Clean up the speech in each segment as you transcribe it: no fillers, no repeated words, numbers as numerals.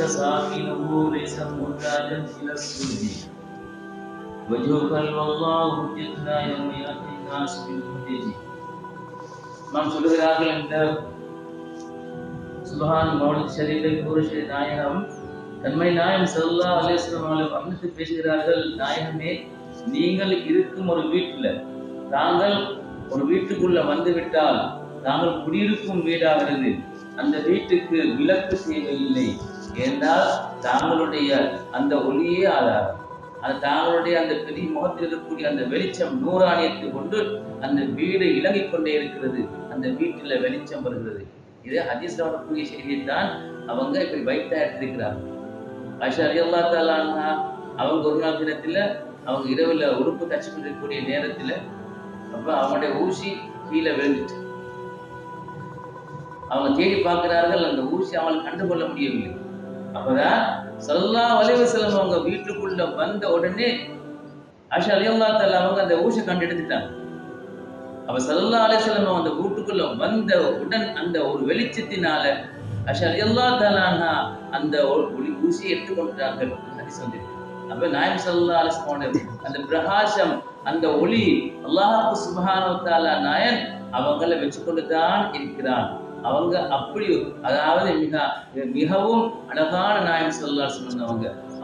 ساكنه ليس محتاجا إلى السجود وجهك والله حجتنا يوم يأتي الناس بالحجج. நாம் சொல்லுகிறார்கள் இந்த சுப்ஹான் மௌலித் ஷரீஃபை கூறிய நாயகம் தன்மை நாயகம் ஸல்லல்லாஹு அலைஹி வஸல்லம் அவர்கள் வர்ணித்து பேசுகிறார்கள். நாயகமே, நீங்கள் இருக்கும் ஒரு வீட்டில் தாங்கள் ஒரு வீட்டுக்குள்ள வந்து விட்டால் தாங்கள் குடியிருக்கும் வீடாகிறது. அந்த வீட்டுக்கு விளக்கு தேவையில்லை. ஏனென்றால் தாங்களுடைய அந்த ஒளியே ஆதாரம். அது தாங்களுடைய அந்த பெரிய முகத்தில் இருக்கக்கூடிய அந்த வெளிச்சம் நூறாணியத்தை கொண்டு அந்த வீடு இலங்கிக் கொண்டே இருக்கிறது. அந்த வீட்டில் வெளிச்சம் வருகிறது. இது ஹதீஸ்ல வரக்கூடிய செய்தியைத்தான் அவங்க இப்படி வைத்தா எடுத்திருக்கிறாங்க. ஆயிஷா ரலியல்லாஹு தஆலா அன்ஹா அவங்க ஒரு நாள் தினத்துல அவங்க இரவுல உடுப்பு தச்சு கொண்டிருக்கக்கூடிய நேரத்துல அப்ப அவங்களுடைய ஊசி கீழே விழுந்துட்டு அவங்க தேடி பார்க்கிறார்கள். அந்த ஊசி அவங்களை கண்டுகொள்ள முடியவில்லை. அப்பதான் ஸல்லல்லாஹு அலைஹி வஸல்லம் அவங்க வீட்டுக்குள்ள வந்த உடனே ஆயிஷா ரலியல்லாஹு தஆலா அவங்க அந்த ஊசி கண்டு எடுத்துட்டாங்க. அப்ப ஸல்லல்லாஹு அலைஹி வஸல்லம் அந்த வீட்டுக்குள்ள வந்த உடன் அந்த ஒரு வெளிச்சத்தினால ஆயிஷா ரலியல்லாஹு தஆலா அன்ஹா அந்த ஊசியை எடுத்துக்கொண்டார்கள். ஹதீஸ் வந்து அப்ப நாயகம் ஸல்லல்லாஹு அலைஹி வஸல்லம் அந்த பிரகாசம் அந்த ஒளி அல்லாஹ் சுப்ஹானஹு வ தஆலா நாயன் அவங்கள வச்சு கொண்டுதான் இருக்கிறான். அவங்க அப்படி அதாவது மிகவும் அழகான நாயகம் ஸல்லல்லாஹு அலைஹி வஸல்லம்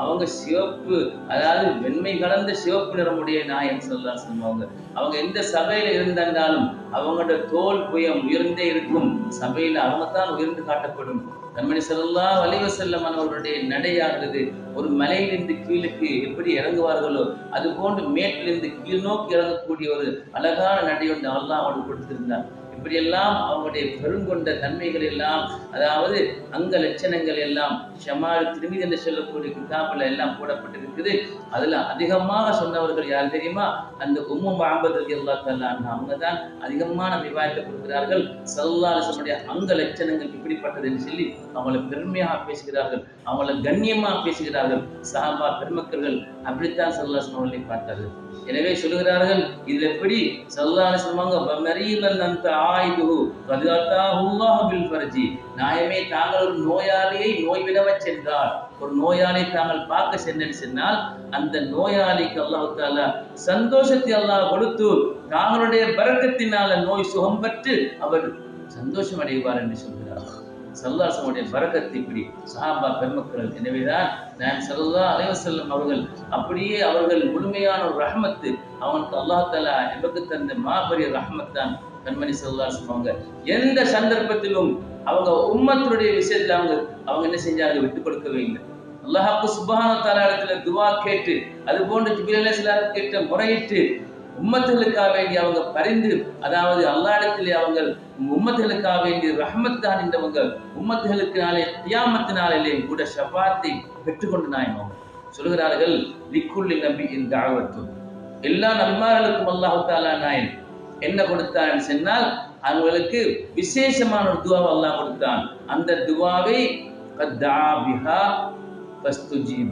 அவங்க சிவப்பு, அதாவது வெண்மை கலந்த சிவப்பு நிறமுடைய நாயகம் ஸல்லல்லாஹு அலைஹி வஸல்லம் அவங்க எந்த சபையில இருந்தாலும் அவங்களோட தோல் புயம் உயர்ந்தே இருக்கும். சபையில அவங்க தான் உயர்ந்து காட்டப்படும். கண்மணி ஸல்லல்லாஹு அலைஹி வஸல்லம் அவர்களுடைய நடையாகிறது ஒரு மலையிலிருந்து கீழுக்கு எப்படி இறங்குவார்களோ அது போன்று மேட்டிலிருந்து கீழ் நோக்கி இறங்கக்கூடிய ஒரு அழகான நடை ஒன்று அல்லாஹ் அவர்கள் கொடுத்திருந்தார். இப்படியெல்லாம் அவங்களுடைய பெருங்கொண்ட தன்மைகள் எல்லாம், அதாவது அங்க லட்சணங்கள் எல்லாம் ஷமால் திருமி என்று சொல்லக்கூடிய கிதாபில் எல்லாம் போடப்பட்டிருக்குது. அதுல அதிகமாக சொன்னவர்கள் யார் தெரியுமா? அந்த உம்மு மஅபத் ரலியல்லாஹு தஆலா அன்ஹா. அவங்க தான் அதிகமான ரிவாயத்தை கொடுக்கிறார்கள். ஸல்லல்லாஹு அலைஹி வஸல்லம் அங்க லட்சணங்கள் இப்படிப்பட்டது என்று சொல்லி அவங்களை பெருமையாக பேசுகிறார்கள், அவங்களை கண்ணியமாக பேசுகிறார்கள். சஹாபா பெருமக்கள் அப்படித்தான் ஸல்லல்லாஹு அலைஹி வஸல்லம் பார்த்தார்கள். எனவே சொல்லுகிறார்கள், இது எப்படி ஸல்லல்லாஹு அலைஹி வஸல்லம் மரீலன் அந்த ஆயிதுஹு கத் அத்தாஹுல்லாஹு பில் ஃபர்ஜி. நாயமே, தாங்கள் ஒரு நோயாளியை நோய் விடவச் சென்றால், ஒரு நோயாளியை தாங்கள் பார்க்க சென்றால் அந்த நோயாளிக்கு அல்லாஹ் தஆலா சந்தோஷத்தை அல்லாஹ் கொடுத்து தாங்களுடைய பரக்கத்தினால நோய் சுகம் பெற்று அவர் சந்தோஷம் அடைவார் என்று சொல்கிறார். ஸல்லல்லாஹு அலைஹி வஸல்லம் பரக்கத்தை இப்படி சஹாபா பெருமக்கள். எனவேதான் நான் ஸல்லல்லாஹு அலைஹி வஸல்லம் அவர்கள் அப்படியே அவர்கள் முழுமையான ஒரு ரஹ்மத்து அவனுக்கு அல்லாஹ் தஆலா எமக்கு தந்த மாபெரிய ரஹ்மத் தான் கண்மணி ஸல்லல்லாஹு அலைஹி வஸல்லம். எந்த சந்தர்ப்பத்திலும் அவங்க உம்மத்துடைய விஷயத்துல அவங்க என்ன செஞ்சாங்க? விட்டுக் கொடுக்கவே இல்லை. அல்லாஹ் சுப்ஹானஹு வ தஆலா இடத்துல துஆ கேட்டு, அது போன்று ஜிப்ரீல் அலைஹிஸ்ஸலாம் கேட்ட முறையிட்டு உம்மத்துகளுக்காக வேண்டி அவங்க பரிந்து, அதாவது அல்லாஹ் இடத்திலே அவங்க உம்மத்துகளுக்காக வேண்டி ரஹ்மத்தான் என்றவங்க உம்மத்துகளுக்கு கியாமத் நாளிலே கூட ஷஃபாத்தை பெற்றுக்கொண்டு நாயகம் சொல்கிறார்கள். லிக்குல்லி நபியின் தஅவத்து, எல்லா நபிமார்களுக்கும் அல்லாஹ் தஆலா நாயன் என்ன கொடுத்தான் சொன்னால் அவங்களுக்கு விசேஷமான ஒரு துஆவை அல்லாஹ் கொடுத்தான். அந்த துஆவை கத்தா பிஹா ஃபஸ்துஜீப,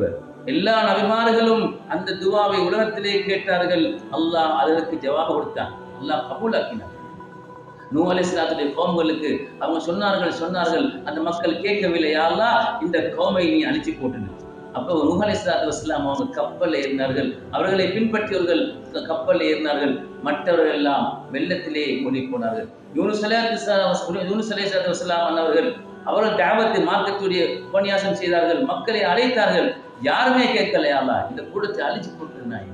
எல்லா நபிமார்களும் அந்த துஆவை உலகத்திலே கேட்டார்கள். அல்லாஹ் அதற்கு ஜவாப் கொடுத்தான். அல்லாஹ் கபூலாக்கினார். நூஹ் அலைஹிஸ்ஸலாத்துடைய கௌம்களுக்கு அவங்க சொன்னார்கள் அந்த மக்கள் கேட்கவில்லை, யா அல்லாஹ் இந்த கௌமை நீ அழிச்சு போட்டுடு. அப்போ நூஹ் அலைஹிஸ்ஸலாத்து வஸ்ஸலாம் அவங்க கப்பலில் ஏறினார்கள். அவர்களை பின்பற்றியவர்கள் கப்பலில் ஏறினார்கள். மற்றவர்கள் எல்லாம் வெள்ளத்திலே மூழ்கி போனார்கள். யூனுஸ் அலைஹிஸ்ஸலாத்து வஸ்ஸலாம் அவர்கள் தாவத்தை மார்க்கத்துடைய உபன்யாசம் செய்தார்கள், மக்களை அழைத்தார்கள். யாருமே கேட்கல, யா அல்லாஹ் இந்த கூடத்தை அழிச்சு போட்டுருந்தாங்க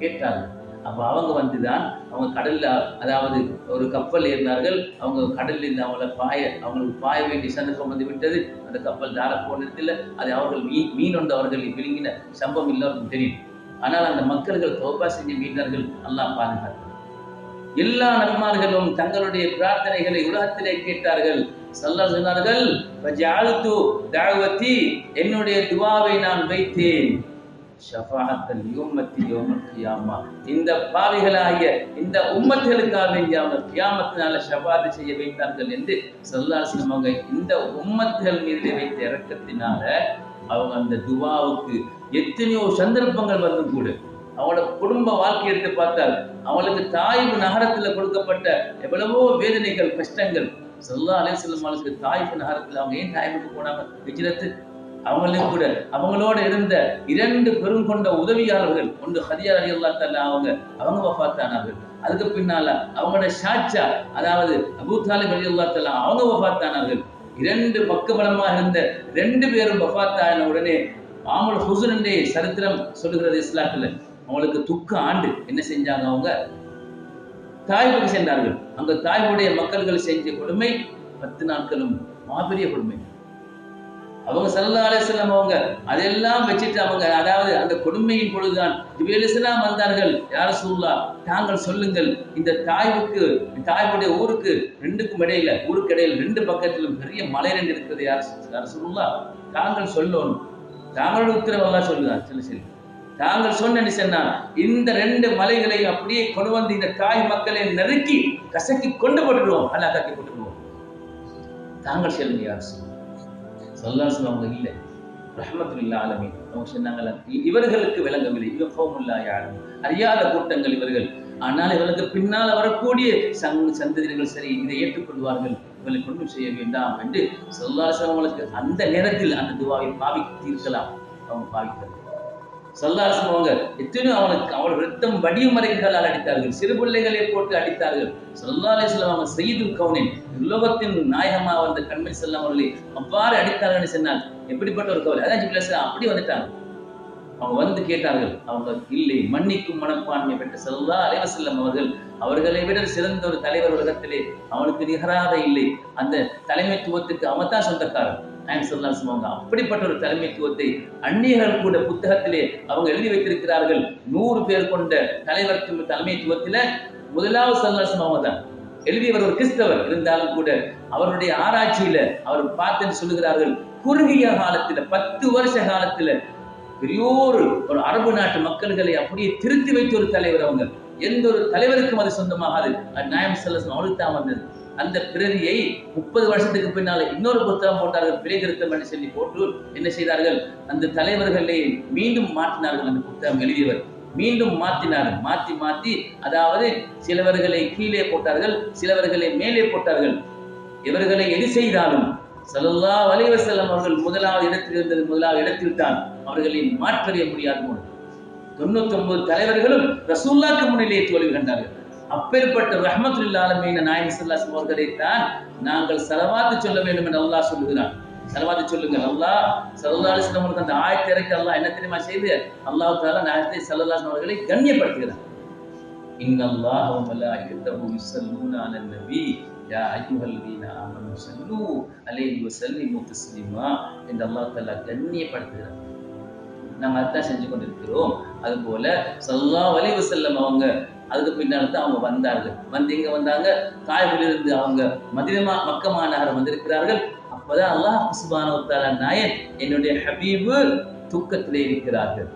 கேட்டார்கள். அப்போ அவங்க வந்துதான் அவங்க கடல்ல, அதாவது ஒரு கப்பல் ஏறினார்கள். அவங்க கடலில் இருந்து அவங்களுக்கு பாய வேண்டிய சந்தர்ப்பம் வந்து விட்டது. அந்த கப்பல் தார போனதில்லை. அது அவர்கள் மீன் ஒன்று அவர்கள் விழுங்கின சம்பவம் எல்லாருக்கும் தெரியும். ஆனால் அந்த மக்கள்கள் தௌபா செஞ்சு மீனார்கள். அல்லாஹ் பாதுகாத்தார். எல்லா நபிமார்களும் தங்களுடைய பிரார்த்தனைகளை உலகத்திலே கேட்டார்கள். ஸல்லல்லாஹு சொன்னார்கள், வஜஅல்து தஅவதி, என்னுடைய துஆவை நான் வைத்தேன் ஷஃபாஅத்தல் யும்மத்தி யௌமல் கியாமா, இந்த பாவிகளாகிய இந்த உம்மத்துகளுக்காக வேண்டி அவங்க கியாமத்தினால ஷஃபாஅத் செய்ய வைத்தார்கள் என்று ஸல்லல்லாஹு அலைஹி வஸல்லம் அவங்க இந்த உம்மத்துகள் மீது வைத்த இரக்கத்தினால அவங்க அந்த துஆவுக்கு எத்தனையோ சந்தர்ப்பங்கள் வந்து கூட அவங்களோட குடும்ப வாழ்க்கை எடுத்து பார்த்தால் அவங்களுக்கு தாயிஃப் நகரத்தில் கொடுக்கப்பட்ட எவ்வளவோ வேதனைகள், கஷ்டங்கள். ஸல்லல்லாஹு அலைஹி வஸல்லம் தாயிஃப் நகரத்தில் அவங்க ஏன் தாயிஃபுக்கு போனாங்க? ஹிஜ்ரத்து அவங்களும் கூட அவங்களோட இருந்த 2 பெரும் கொண்ட உதவியாளர்கள், ஒன்று ஹதிஜா ரலியல்லாஹு தஆலா அவங்க வஃபாத்தானார்கள். அதுக்கு பின்னால அவங்களோட ஷாச்சா, அதாவது அபூ தாலிப் ரலியல்லாஹு தஆலா அவங்க வஃபாத்தானார்கள். 2 பக்கபலமாக இருந்த 2 பேரும் வஃபாத்தான உடனே ஆமுல் ஹுஸ்ன் என்ற சரித்திரம் சொல்லுகிறது இஸ்லாத்துல. அவங்களுக்கு துக்க ஆண்டு என்ன செஞ்சாங்க, அவங்க தாய்வுக்கு சென்றார்கள். அங்க தாய்வுடைய மக்கள்கள் செஞ்ச கொடுமை 10 நாட்களும் மாபெரிய கொடுமை. அவங்க ஸல்லல்லாஹு அலைஹி வஸல்லம் அவங்க அதெல்லாம் வச்சுட்டு அவங்க, அதாவது அந்த கொடுமையின் பொழுதுதான் ஜிப்ரீல் அலைஹிஸ்ஸலாம் வந்தார்கள். யா ரசூலுல்லாஹ், தாங்கள் சொல்லுங்கள், இந்த தாய்வுடைய ஊருக்கு 2க்கும் இடையில, ஊருக்கு இடையில 2 பக்கத்திலும் பெரிய மலை 2 இருக்கிறது. யா ரசூலுல்லாஹ், தாங்கள் சொல்லணும். தாங்களோட உத்தரவு அல்லாஹ் சொல்லுதான். சரி, தாங்கள் சொன்ன சொன்னால் இந்த 2 மலைகளை அப்படியே கொண்டு வந்து இந்த தாய் மக்களை நெருக்கி கசக்கி கொண்டு போட்டுடுவோம், ஹலாக்காக்கி போட்டுடுவோம். தாங்கள் சொல்லுங்க யா ரசூலுல்லாஹ். ஸல்லல்லாஹு அலைஹி வஸல்லம் இல்லை, ரஹ்மத்துல் ஆலமீன். அவங்க சொன்னாங்களா, இவர்களுக்கு விளங்கவில்லை, இவன் கௌமுல்லா யாரும் அறியாத கூட்டங்கள் இவர்கள். ஆனால் இவர்களுக்கு பின்னால் வரக்கூடிய சந்ததியினர்கள் சரி இதை ஏற்றுக்கொள்வார்கள், இவர்களை கொண்டு செய்ய வேண்டாம் என்று ஸல்லல்லாஹு அலைஹி வஸல்லம் அவங்களுக்கு அந்த நேரத்தில் அந்த துவாவை பாவித்தீர்களாம். அவங்க பாவித்தார்கள். ஸல்லல்லாஹு அலைஹி வஸல்லம் அவங்க எத்தனையோ அவர்கள் ரத்தம் வடியும் மறைகளால் அடித்தார்கள், சிறு பிள்ளைகளை போட்டு அடித்தார்கள். ஸல்லல்லாஹு அலைஹி வஸல்லம் அவங்க சய்யிதுல் கௌனைன், உலகத்தின் நாயகமாக வந்த கண்மணி ஸல்லல்லாஹு அவர்களை அவ்வாறு அடித்தார்கள் சொன்னால் எப்படிப்பட்ட ஒரு கவலை. அதான் ஜிப்ரீல் அலைஹிஸ்ஸலாம் அப்படி வந்துட்டாங்க. அவங்க வந்து கேட்டார்கள். அவங்க இல்லை, மன்னிக்கும் மனப்பான்மை பெற்ற ஸல்லல்லாஹு அலைஹி வஸல்லம் அவர்களை விட சிறந்த ஒரு தலைவர் உலகத்திலே அவனுக்கு நிகராக இல்லை. அந்த தலைமைத்துவத்துக்கு அவன் தான் சொந்தக்காரன். அவங்க அப்படிப்பட்ட ஒரு தலைமைத்துவத்தை அந்நியர்கள் கூட புத்தகத்திலே அவங்க எழுதி வைத்திருக்கிறார்கள். 100 பேர் கொண்ட தலைவர் தலைமைத்துவத்தில முதலாவது ஸல்லல்லாஹு அலைஹி வஸல்லம் தான் எழுதியவர். ஒரு கிறிஸ்தவர் இருந்தாலும் கூட அவருடைய ஆராய்ச்சியில அவர் பார்த்து சொல்லுகிறார்கள், குறுகிய காலத்துல 10 வருஷ காலத்துல பெரியோரு ஒரு அரபு நாட்டு மக்கள்களை அப்படியே திருத்தி வைத்த ஒரு தலைவர். அவங்க எந்த ஒரு தலைவருக்கும் அது சொந்தமாகாது. நாயகம் ஸல்லல்லாஹு அலைஹி வஸல்லம் அவருக்கு தான் வந்தது. அந்த பிரதியை 30 வருஷத்துக்கு பின்னால இன்னொரு புத்தகம் போட்டார்கள், பிழை திருத்தம் என்று சொல்லி போட்டு என்ன செய்தார்கள், அந்த தலைவர்களை மீண்டும் மாற்றினார்கள். அந்த புத்தகம் எழுதியவர் மீண்டும் மாற்றினார்கள். மாற்றி அதாவது சிலவர்களை கீழே போட்டார்கள், சிலவர்களை மேலே போட்டார்கள். இவர்களை எது செய்தாலும் ஸல்லல்லாஹு அலைஹி வஸல்லம் அவர்கள் முதலாவது இடத்தில் இருந்தது, முதலாவது இடத்தில் தான் அவர்களை மாற்றறிய முடியாது. 99 தலைவர்களும் ரசூலுல்லாஹ்க்கு முன்னிலே தோல்வி கண்டார்கள். அப்பேற்பட்ட ரஹ்மத்துல் ஆலமீன் நாயகம் ஸல்லல்லாஹு அலைஹி அவர்களைத்தான் நாங்கள் ஸலவாத்து சொல்ல வேண்டும் என்று அல்லாஹ் சொல்லுகிறான். ஸலவாத்து சொல்லுங்கள். அல்லாஹ் ஸல்லல்லாஹு அலைஹி வஸல்லம் அவர்களுக்கு அந்த ஆயத்தை இறக்கி அல்லாஹ் என்ன தெரியுமா செய்து, அல்லாஹ் தஆலா நாயகத்தை ஸல்லல்லாஹு அலைஹி அவர்களை கண்ணியப்படுத்துகிறார். இன்னல்லாஹ வ மலாயிகத்தஹு யுஸல்லூன அலன் நபி யா அய்யுஹல்லதீன ஆமனூ ஸல்லூ அலைஹி வஸல்லிமு தஸ்லீமா என்று அல்லாஹ் தஆலா கண்ணியப்படுத்துகிறார். நாங்கள் அதான் செஞ்சு கொண்டிருக்கிறோம். அதுபோல ஸல்லல்லாஹு அலைஹி வஸல்லம் அவங்க அதுக்கு பின்னால் தான் அவங்க வந்தார்கள். இங்க வந்தாங்க, தாய்விலிருந்து அவங்க மக்கா மாநகரம் வந்திருக்கிறார்கள். அப்பதான் அல்லாஹ் சுப்ஹானஹு வ தஆலா நாயன் என்னுடைய ஹபீபு துக்கத்திலே இருக்கிறார்கள்.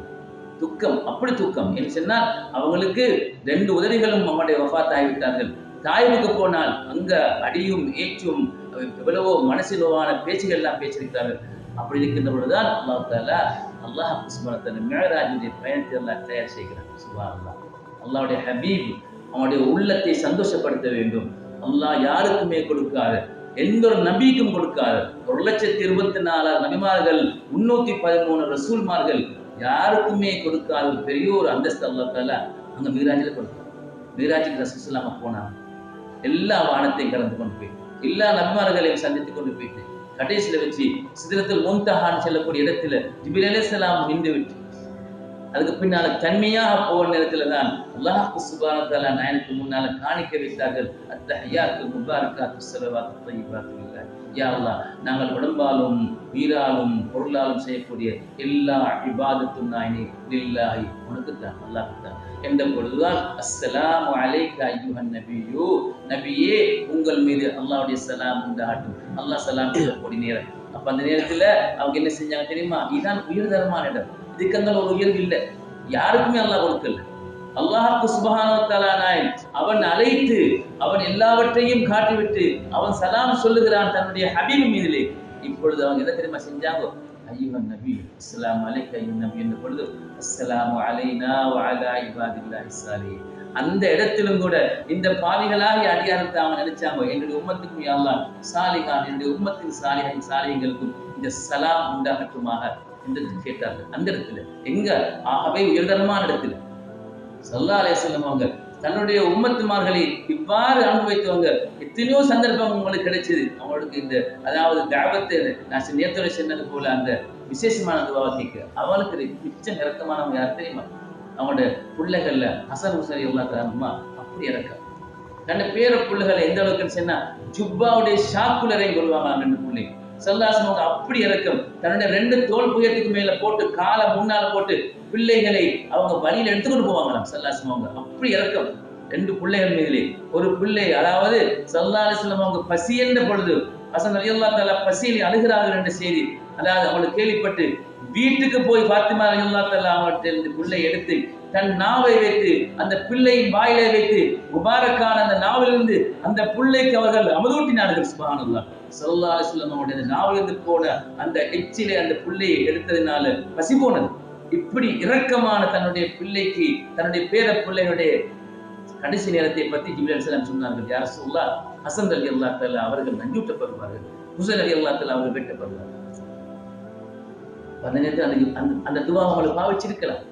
துக்கம், அப்படி துக்கம் என்று சொன்னால் அவங்களுக்கு 2 உதவிகளும் அவங்களுடைய வஃபாத் ஆகிவிட்டார்கள். தாய்வுக்கு போனால் அங்க அடியும் ஏற்றும் எவ்வளவோ மனசிலோவான பேச்சுகள் எல்லாம் பேசியிருக்கிறார்கள். அப்படி இருக்கின்ற பொழுதுதான் அல்லாஹ் தஆலா அல்லாஹ் சுப்ஹானஹு வ தஆலா மிஅராஜுடைய பயணத்தை அல்லாஹ் தயார் செய்கிறார். சுப்ஹானல்லாஹ், அல்லாஹ்வுடைய ஹபீப் அவனுடைய உள்ளத்தை சந்தோஷப்படுத்த வேண்டும். அல்லாஹ் யாருக்குமே கொடுக்காத, எந்த ஒரு நபிக்கும் கொடுக்காத 1,24,000 நபிமார்கள், 313 ரசூல்மார்கள் யாருக்குமே கொடுக்காத ஒரு பெரிய ஒரு அந்தஸ்து அல்லாஹ் தஆலா அங்க மிஅராஜில் கொடுத்தார். மிஅராஜுக்கு ரசூல் ஸல்லல்லாஹு அலைஹி போனாங்க. எல்லா வானத்தையும் கலந்து கொண்டு போய் எல்லா நபிமார்களையும் சந்தித்து கொண்டு போயிட்டு கடைசியில வச்சு சிதறத்துல் முன்தஹான்னு சொல்லக்கூடிய இடத்துல ஜிப்ரீல் அலைஹிஸ்ஸலாம் நின்று விட்டு அதுக்கு பின்னால தன்மையாக போன நேரத்துல தான் அல்லாஹ் சுப்ஹானஹு வ தஆலா நாயனுக்கு முன்னால காணிக்க வைத்தார்கள். அத்தஹியாத்து முபாரகாத்து ஸலவாத்து தய்யிபாத்து லில்லாஹ். யா அல்லாஹ், நாங்கள் உடம்பாலும் வீராலும் பொருளாலும் செய்யக்கூடிய எல்லா இபாதத்தும் நாயனே லில்லாஹி, உனக்கு தான், அல்லாஹ்க்கு தான் என்ற பொழுதுதான் அஸ்ஸலாமு அலைக அய்யுஹன் நபியு, நபியே உங்கள் மீது அல்லாஹ்வுடைய சலாம் உண்டாகட்டும். அல்லாஹ் சலாம் சொல்லக்கூடிய நேரம். அப்ப அந்த நேரத்துல அவங்க என்ன செஞ்சாங்க தெரியுமா, இதுதான் உயர்தரமான இடம். இதுக்கு அந்த ஒரு உயர்வு இல்லை, யாருக்குமே அல்லாஹ் கொடுக்கல. அல்லாஹ்வுக்கு சுப்ஹானஹு வ தஆலா நாயன் அவன் அழைத்து அவன் எல்லாவற்றையும் காட்டிவிட்டு அவன் சலாம் சொல்லுகிறான் தன்னுடைய ஹபீப் மீதிலே. இப்பொழுது அவங்க என்ன தெரியுமா செஞ்சாங்க, அய்யுஹன் நபி அஸ்ஸலாமு அலைக அய்யுஹன் நபி என்ற பொழுது அஸ்ஸலாமு அலைனா வ அலா இபாதில்லாஹி ஸாலிஹீன். அந்த இடத்திலும் கூட இந்த பாவிகளாகிய அடியாரத்தை அவன் நினைச்சாங்க, என்னுடைய உம்மத்துக்கும் யா அல்லாஹ் சாலிஹான், என்னுடைய உம்மத்தின் சாலிஹிங்களுக்கும் இந்த சலாம் உண்டாகட்டுமாக என்று கேட்டார்கள். அந்த இடத்துல எங்க ஆகவே உயர்தரமான இடத்துல ஸல்லல்லாஹு அலைஹி வஸல்லம் அவங்க தன்னுடைய உம்மத்துமார்களை இவ்வாறு அனுபவித்தவங்க. எத்தனையோ சந்தர்ப்பம் உங்களுக்கு கிடைச்சது. அவங்களுக்கு இந்த அதாவது தாவத்தை நான் நேரத்தோட சொன்னது போல அந்த விசேஷமான துவாவை கேட்க அவளுக்கு மிச்சம் இறக்கமானவங்க யார் தெரியுமா? அவங்களோட பிள்ளைகள்ல ஹசன் ஹுசைன் அல்லாஹ் அப்படி இறக்கம். தன்னை பேர பிள்ளைகளை எந்த அளவுக்குன்னு சொன்னா ஜுப்பாவுடைய ஷாக்குலரையும் கொள்வாங்க. ரெண்டு பிள்ளை ஸல்லல்லாஹு அப்படி இறக்கம். தன்னுடைய 2 தோல் புயத்துக்கு மேல போட்டு காலை முன்னால போட்டு பிள்ளைகளை அவங்க வழியில எடுத்துக்கொண்டு போவாங்களாம். ஸல்லல்லாஹு அப்படி இறக்கம் 2 பிள்ளைகள் மீதிலே. ஒரு பிள்ளை அதாவது ஸல்லல்லாஹு அலைஹி வஸல்லம் அவங்க பசி என்ற பொழுது ஹசன் ரலியல்லாஹு தஆலா பசியில் அழுகிறார்கள் என்ற செய்தி அதாவது அவங்களுக்கு கேள்விப்பட்டு வீட்டுக்கு போய் ஃபாத்திமா ரலியல்லாஹு தஆலா அவங்கள்ட்ட இந்த பிள்ளை எடுத்து தன் நாவை வைத்து அந்த பிள்ளையின் வாயிலை வைத்து முபாரக்கான அந்த நாவிலிருந்து அந்த பிள்ளைக்கு அவர்கள் அமுதூட்டினார்கள். சுப்ஹானல்லாஹ். ஸல்லல்லாஹு அலைஹி வஸல்லம் அவருடைய நாவிலிருந்து போன அந்த எச்சிலை அந்த பிள்ளையை எடுத்ததினால பசி போனது. இப்படி இரக்கமான தன்னுடைய பிள்ளைக்கு தன்னுடைய பேர பிள்ளைகளுடைய கடைசி நேரத்தை பற்றி ஜிப்ரீல் அலைஹிஸ்ஸலாம் சொன்னார்கள். யா ரசூலல்லாஹ், ஹசன் ரலியல்லாஹு தஆலா அவர்கள் நஞ்சூட்டப்படுவார்கள், ஹுசைன் ரலியல்லாஹு தஆலா அவர்கள் வெட்டப்படுவார்கள். அந்த நேரத்தில் அந்த துவா அவங்களுக்கு பாவிச்சிருக்கலாம்.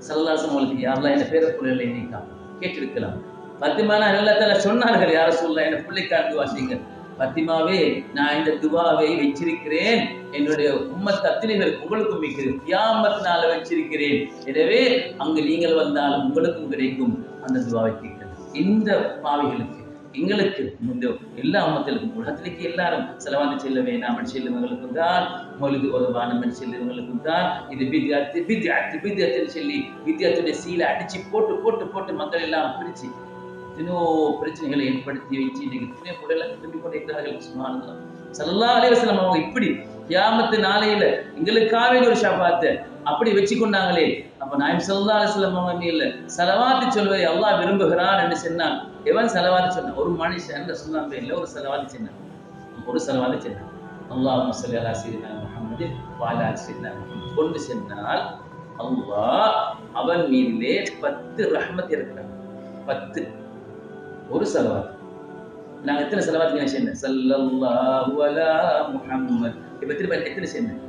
ஸல்லல்லாஹு அலைஹி வஸல்லம் யா அல்லாஹ் என் பேர பிள்ளைகளை நீக்கா கேட்டிருக்கலாம். ஃபாத்திமா ரலியல்லாஹு தஆலா சொன்னார்கள், யா ரசூலல்லாஹ் என் பிள்ளைக்காக துவா செய்யுங்க. ஃபாத்திமாவே, நான் இந்த துவாவை வச்சிருக்கிறேன், என்னுடைய உம்மத் அத்தனைகள் உங்களுக்கும் வைக்கிறது, கியாமத் நாள வச்சிருக்கிறேன். எனவே அங்கு நீங்கள் வந்தாலும் உங்களுக்கும் கிடைக்கும் அந்த துவாவை கேட்கிறது. இந்த பாவிகளுக்கு எங்களுக்கு எல்லா உம்மத்திற்கும் உலகத்திലേക്ക് எல்லாரும் செலவாந்து செல்ல வேண்டாம் செல்லுவங்களுக்கும் தான், மொழிது ஒரு வானம் செல்லுவங்களுக்கும் தான் இது வித்தியாத்தின்னு சொல்லி வித்தியாத்துடைய சீலை அடிச்சு போட்டு போட்டு போட்டு மக்கள் எல்லாம் பிரிச்சு எத்தனையோ பிரச்சனைகளை ஏற்படுத்தி வச்சு இன்னைக்கு எத்தனையோ குடலை திரும்பிக் கொண்டிருக்கிறார்கள். சுப்ஹானல்லாஹ். ஸல்லல்லாஹு அலைஹி வஸல்லம் அவங்க இப்படி கியாமத்து நாளையில எங்களுக்காக ஒரு ஷஃபாத்தை அப்படி வச்சு கொண்டாங்களே. அப்ப நாயகம் ஸல்லல்லாஹு அலைஹி வஸல்லம் அவங்க இல்ல ஸலவாத்து சொல்வதை அல்லாஹ் விரும்புகிறான் என்று சொன்னான். எவன் ஸலவாத்து சொன்னான்? ஒரு மனுஷன் ரசூலுல்லாஹ் இல்ல, ஒரு ஸலவாத்து சொன்னான். ஒரு ஸலவாத்து சொன்னான். அல்லாஹும்ம ஸல்லி அலா ஸய்யிதினா முஹம்மது வ அலா ஆலி ஸய்யிதினா முஹம்மது கொண்டு சென்றால் அல்லாஹ் அவன் மீதிலே 10 ரஹ்மத் இருக்கிறான். 10 ஒரு ஸலவாத். நாங்க எத்தனை ஸலவாத் சொன்னேன்? ஸல்லல்லாஹு அலா முஹம்மத். இப்ப திரும்ப எத்தனை சொன்னேன்?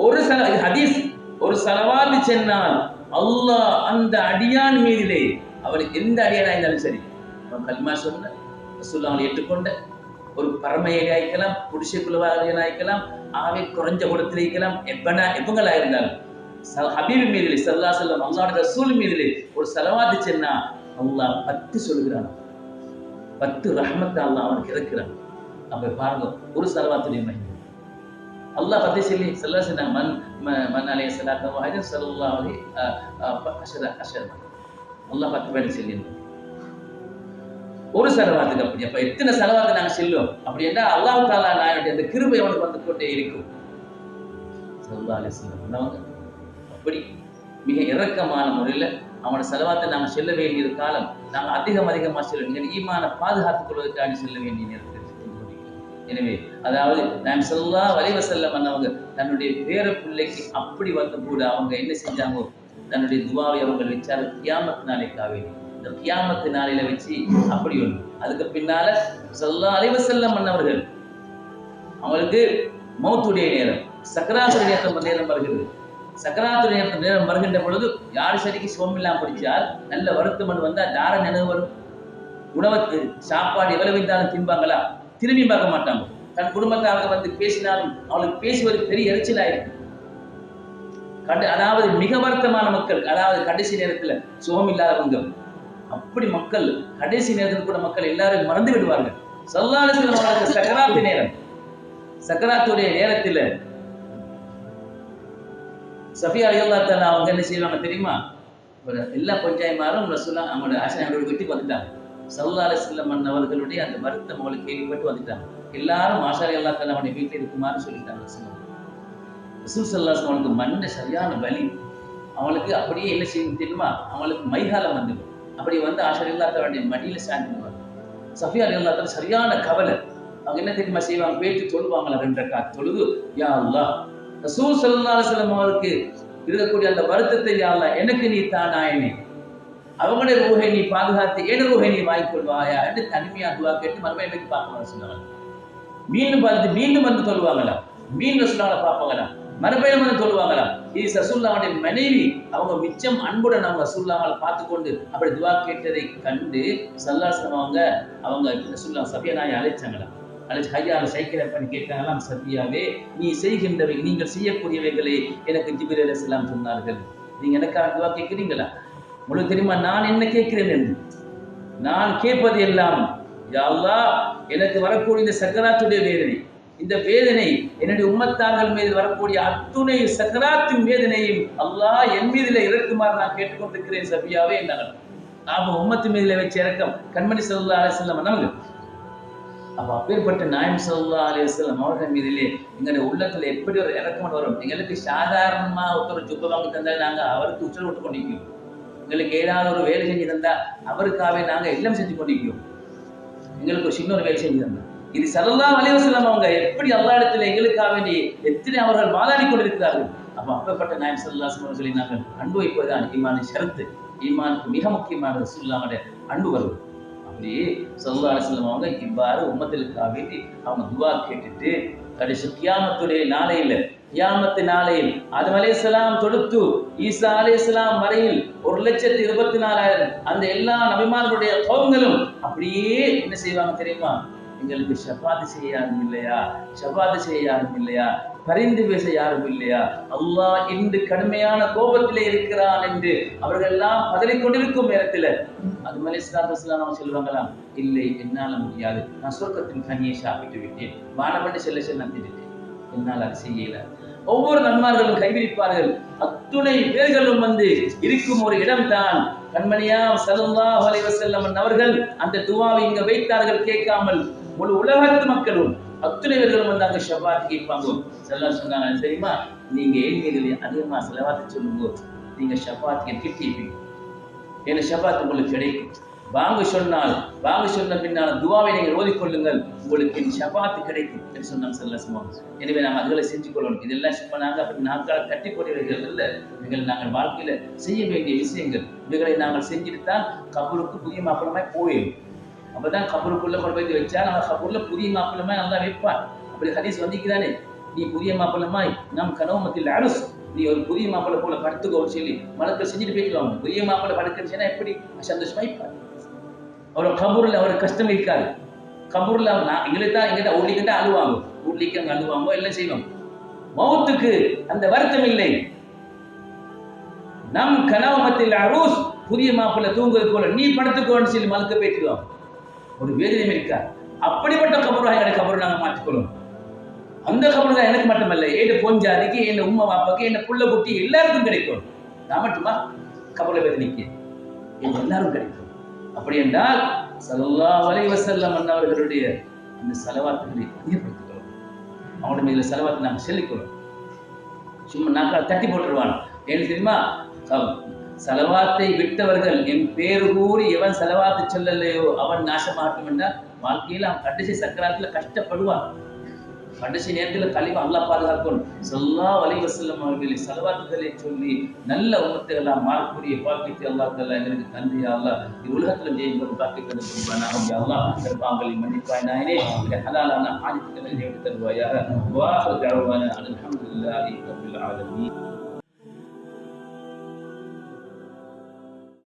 ஒரு ஹதீஸ். ஒரு ஸலவாத் சொன்னால் அல்லாஹ் அந்த அடியான் மீதிலே அவனுக்கு எந்த அடியானா இருந்தாலும் சரி, அவன் கலிமா சொன்ன ரசூலுல்லாஹ் ஏற்றுக்கொண்ட ஒரு பரமையாக ஆயிக்கலாம், புருஷக்குழுவாக ஆயிக்கலாம், ஆகவே குறைஞ்ச குடத்தில் இருக்கலாம், எப்பங்களா இருந்தாலும் ஹபீப் மீதிலே ஸல்லல்லாஹு அலைஹி வஸல்லம் அல்லாஹ்வுடைய ரசூல் மீதிலே ஒரு ஸலவாத் சொன்னா அல்லாஹ் 10 சொல்கிறான். 10 ரஹ்மத் அல்லாஹ் அவனுக்கு இறக்குறான். அப்ப பாருங்க ஒரு ஸலவாத்துடைய மகிமை. அல்லாஹ் 10 சொல்லி ஸல்லல்லாஹு அலைஹி வஸல்லம் மன் அலைஹி ஸலாத்து வ ஹஜ் ஸல்லல்லாஹு அலைஹி அஷர அல்லாஹ் 10 பேர் சொல்லி ஒரு ஸலவாத்துக்கு அப்படி. அப்ப எத்தனை ஸலவாத் நாங்க சொல்லுவோம் அப்படி என்றால் அல்லாஹ் தஆலா நாயுடைய அந்த கிருபை அவனுக்கு வந்து கொண்டே இருக்கும். ஸல்லல்லாஹு அலைஹி வஸல்லம் அவங்க அப்படி மிக இரக்கமான முறையில் அவனோட ஸலவாத்தை நாங்கள் செல்ல வேண்டிய காலம் நாங்கள் அதிகமாக செல்ல நீங்கள் ஈமான பாதுகாத்துக் கொள்வதற்காக செல்ல வேண்டிய நேரத்தில். எனவே அதாவது நான் ஸல்லல்லாஹு அலைஹி வஸல்லம் அவங்க தன்னுடைய பேர பிள்ளைக்கு அப்படி வந்து கூட அவங்க என்ன செஞ்சாங்க? தன்னுடைய துவாவை அவங்க வச்சாரு கியாமத் நாளைக்காக. இந்த கியாமத்து நாளையில வச்சு அப்படி ஒன்று. அதுக்கு பின்னால ஸல்லல்லாஹு அலைஹி வஸல்லம் அவர்கள் அவங்களுக்கு மௌத்துடைய நேரம், சக்கராத்துடைய நேரம் வருகிறது. சக்கராத்துடைய நேரம் வருகின்ற பொழுது யார் சரிக்கு சிவமில்லாம் படிச்சால் நல்ல வருத்தம் வந்தால் யார நினைவு வரும்? உணவுக்கு சாப்பாடு எவ்வளவு இருந்தாலும் தின்பாங்களா? திரும்பி பார்க்க மாட்டாங்க. தன் குடும்பத்தாக வந்து பேசினாலும் அவளுக்கு பேசுவது பெரிய எரிச்சலாயிருக்கு. அதாவது மிக வருத்தமான மக்கள், அதாவது கடைசி நேரத்துல சுகம் இல்லாதவங்க, அப்படி மக்கள் கடைசி நேரத்தில் கூட மக்கள் எல்லாரும் மறந்து விடுவார்கள். ஸல்லல்லாஹு அலைஹி வஸல்லம் அவர்களுக்கு சக்கராத்து நேரம், சக்கராத்துடைய நேரத்தில் சஃபியா ரலியல்லாஹு தஆலா அவங்க என்ன செய்வாங்க தெரியுமா? எல்லா பஞ்சாயமாரும் ரசூலுல்லாஹ் அவங்களோட ஆஷாவோட வீட்டுக்கு வந்துட்டாங்க. ஸல்லல்லாஹு அலைஹி வஸல்லம் அவர்களுடைய அந்த வருத்தம் அவங்களுக்கு கேள்விப்பட்டு வந்துட்டாங்க. எல்லாரும் ஆஷா ரலியல்லாஹு தஆலா அவங்களுடைய வீட்டில் இருக்குமாறு சொல்லிட்டாங்க. ரசூல் ஸல்லல்லாஹு அலைஹி வஸல்லம் அவங்களுக்கு மண்ட சரியான வலி. அவங்களுக்கு அப்படியே என்ன செய்யும் தெரியுமா? அவங்களுக்கு மைகாலம் வந்துடும். அப்படி வந்து ஆஷா ரலியல்லாஹு தஆலாவுடைய மடியில சாய்ந்துடுவாங்க. சஃபியா ரலியல்லாஹு தஆலா சரியான கவலை. அவங்க என்ன தெரியுமா செய்வாங்க? பேச்சு தொழுவாங்களா 2 ரக்காத் தொழுது, யா அல்லாஹ் ரசூல் ஸல்லல்லாஹு அலைஹி வஸல்லம் அவருக்கு இருக்கக்கூடிய அந்த வருத்தத்தை யா அல்லாஹ் எனக்கு நீ தானாயனே, அவங்களுடைய ரூஹை நீ பாதுகாத்து ஏன ரூஹை நீ வாங்கிக்கொள்வாயா என்று தனிமையா துவா கேட்டு மறுபடியும் எனக்கு பார்க்க சொன்னாங்க. மீண்டும் பார்த்து மீண்டும் வந்து சொல்லுவாங்களா? மீன் ரசூலுல்லாஹை பார்ப்பாங்களாம், மறுபடியும் வந்து சொல்லுவாங்களாம். இது ரசூலுல்லாஹுடைய மனைவி அவங்க மிச்சம் அன்புடன் அவங்க ரசூலுல்லாஹை பார்த்து கொண்டு அப்படி துவா கேட்டதை கண்டு ஸல்லல்லாஹு அவங்க ரசூலுல்லாஹ் சஃபியா நாயை அழைச்சாங்களாம். அழைச்சு கையால் சைக்கிளை பண்ணி கேட்டாங்களாம், சஃபியாவே நீ செய்கின்றவை நீங்கள் செய்யக்கூடியவைகளை எனக்கு ஜிப்ரீல் அலைஹிஸ்ஸலாம் சொன்னார்கள், நீங்க எனக்காக துவா கேட்கிறீங்களா? உங்களுக்கு தெரியுமா நான் என்ன கேட்கிறேன் என்று? நான் கேட்பது எல்லாம் யா அல்லாஹ் எனக்கு வரக்கூடிய இந்த சக்கராத்துடைய வேதனை, இந்த வேதனை என்னுடைய உம்மத்தார்கள் மீது வரக்கூடிய அத்துணை சக்கராத்தின் வேதனையும் அல்லாஹ் என் மீதில இறக்குமாறு நான் கேட்டுக்கொண்டிருக்கிறேன் சஃபியாவே என்றார்கள். நாம உம்மத்து மீதில வச்ச இறக்கம் கண்மணி ஸல்லல்லாஹு அலைஹி வஸல்லம் நமக்கு. அப்ப அப்பேற்பட்ட நாயம் ஸல்லல்லாஹு அலைஹி வஸல்லம் அவர்கள் மீதிலே எங்களுடைய உள்ளத்துல எப்படி ஒரு இறக்கம் வரும்? எங்களுக்கு சாதாரணமா ஒருத்தர் ஜுப்ப வாங்கி தந்தா நாங்க அவருக்கு உச்சல் விட்டு கொண்டிருக்கோம். எங்களுக்கு ஏதாவது ஒரு வேலை செஞ்சு தந்தா அவருக்காகவே நாங்க எல்லாம் செஞ்சு கொண்டிருக்கோம். எங்களுக்கு ஒரு சின்ன ஒரு வேலை செஞ்சு தந்தா இது ஸல்லல்லாஹு அலைஹி வஸல்லம் அவங்க எப்படி அல்லாஹ் இடத்துல எங்களுக்காக வேண்டி எத்தனை அவர்கள் வாதாடி கொண்டிருக்கிறார்கள். அப்ப அப்பேற்பட்ட நாயம் ஸல்லல்லாஹு அலைஹி வஸல்லம் சொன்னாங்க, அன்பு வைப்பதுதான் ஈமானின் ஷரத்து, ஈமானுக்கு மிக முக்கியமான ரசூலுல்லாஹ்வுடைய அன்பு வருவது. அப்படி ஸல்லல்லாஹு அலைஹி வஸல்லம் அவங்க இவ்வாறு உம்மத்திற்காக வேண்டி அவங்க துஆ கேட்டுட்டு கடைசி கியாமத்துடைய நாளையில, கியாமத்து நாளையில் ஆதம் அலைஹிஸ்ஸலாம் தொடுத்து ஈசா அலைஹிஸ்ஸலாம் வரையில் 1,24,000 அந்த எல்லா நபிமார்களுடைய கௌம்களும் அப்படியே என்ன செய்வாங்க தெரியுமா? எங்களுக்கு ஷஃபாத் செய்ய யாரும் இல்லையா, ஷஃபாத் செய்ய யாரும் இல்லையா, பரிந்து பேச யாரும் இல்லையா, அல்லாஹ் இன்று கடுமையான கோபத்திலே இருக்கிறான் என்று அவர்கள் எல்லாம் பதறிக்கொண்டிருக்கும் நேரத்தில் ஆதம் அலைஹிஸ்ஸலாத்து வஸ்ஸலாம் சொல்லுவாங்களாம், இல்லை என்னால முடியாது, நான் சொர்க்கத்தின் கனியை சாப்பிட்டு விட்டேன், வானப்பட்டு செல்ல நான் திட்டேன், என்னால் அது செய்யல. ஒவ்வொரு நன்மார்களும் கைவிரிப்பார்கள். அத்துணை பேர்களும் வந்து இருக்கும் ஒரு இடம் தான் கண்மணியாம் ஸல்லல்லாஹு அலைஹி வஸல்லம் அவர்கள் அந்த துஆவை இங்க வைத்தார்கள். கேட்காமல் முழு உலகத்து மக்களும் அத்துணை பேர்களும் வந்து அங்க ஷஃபாத் கேட்பாங்க. ஸல்லல்லாஹு சொன்னாங்க தெரியுமா, நீங்க என் மீது அதிகமா ஸலவாத் சொல்லுங்க, நீங்க ஷஃபாத் கிட்டிப்பீங்க, ஏன்னா ஷஃபாத் உங்களுக்கு கிடைக்கும். வாங்க சொன்ன பின்னால் துஆவை நீங்கள் ஓதிக்கொள்ளுங்கள், உங்களுக்கு ஷஃபாத் கிடைக்கும் என்று சொன்னாங்க ஸல்லல்லாஹு அலைஹி வஸல்லம். எனவே நாம் அதுகளை செஞ்சு கொள்ளணும். இதெல்லாம் சும்மா நாங்கள் அப்படி நாட்கால் கட்டி போடுவீர்கள் இல்லை, இவைகள் நாங்கள் வாழ்க்கையில செய்ய வேண்டிய விஷயங்கள். இவைகளை நாங்கள் செஞ்சுட்டு தான் கபருக்கு புதிய மாப்பிளமாய் போயிடும். அப்பதான் கபருக்குள்ள கொண்டு போய் வச்சா நம்ம கபூர்ல புதிய மாப்பிளமாய் நல்லா வைப்பான். அப்படி ஹதீஸ் வந்திக்குதானே, நீ புதிய மாப்பிளமாய் நம் கனவுமத்தில் அரசு, நீ ஒரு புதிய மாப்பிள்ளை போல படுத்துக்கோன்னு சொல்லி மலக்கள் செஞ்சுட்டு போயிடுவாங்க. புதிய மாப்பிள்ளை படுக்கிறச்சுன்னா எப்படி சந்தோஷமா இருப்பார். அவர் கபூர்ல அவருக்கு கஷ்டம் இருக்காது. கபூர்ல எங்களுக்கு தான் எங்கிட்ட உள்ளிக்கிட்ட அழுவாங்க, உள்ளிக்கு அங்க அழுவாங்க, எல்லாம் செய்வாங்க. மௌத்துக்கு அந்த வருத்தம் இல்லை. நம் கனவுமத்தில் அரூஸ், புதிய மாப்பிள்ளை தூங்குவது போல நீ படுத்துக்கோன்னு சொல்லி மலக்க போயிடுவாங்க. ஒரு வேதனை இருக்கா. அப்படிப்பட்ட கபூராக எங்களை கபூர் நாங்கள் மாற்றிக்கொள்ளும். அந்த கபூர் தான் எனக்கு மட்டுமல்ல, என் பொஞ்சாதிக்கு, என் உம்மா பாப்பாக்கு, என் புள்ள குட்டி எல்லாருக்கும் கிடைக்கும். நான் மட்டுமா கபூர்ல வேதனைக்கு எல்லாரும் கிடைக்கும். அப்படி என்றால் ஸல்லல்லாஹு அலைஹி வஸல்லம் அவர்களுடைய அந்த ஸலவாத்துகளை அதிகப்படுத்திக்கொள்ளும். அவனுடைய மீது ஸலவாத்தை நாங்கள் சொல்லிக்கொள்ளும். சும்மா நாங்கள் தட்டி போட்டுருவான். ஏன்னு தெரியுமா, ஸலவாத்தை விட்டவர்கள் என் பேரு கூறி எவன் ஸலவாத்து சொல்லலையோ அவன் நாசமாகட்டும் என்றால் வாழ்க்கையில் அவன் கடைசி சக்கராத்துல கஷ்டப்படுவான். கடைசி நேரத்தில் கலிமா அல்லாஹ் பாதுகாக்கணும். ஸல்லல்லாஹு அலைஹி வஸல்லம் அவர்களை ஸலவாத்துகளை சொல்லி நல்ல உம்மத்துகளாக மாறக்கூடிய பாக்கியத்தை அல்லாஹ் தஆலா எங்களுக்கு தந்து யா அல்லாஹ் உலகத்தில் ஜெயிக்கும் பாக்கியத்தை தருவானாக யா அல்லாஹ். கர்பாங்களை மன்னிப்பாய் நாயனே, ஹலாலான ஆதித்தங்களை எடுத்து தருவாயாக. வாஹிரு தஅவானா அல்ஹம்துலில்லாஹி ரப்பில் ஆலமீன்.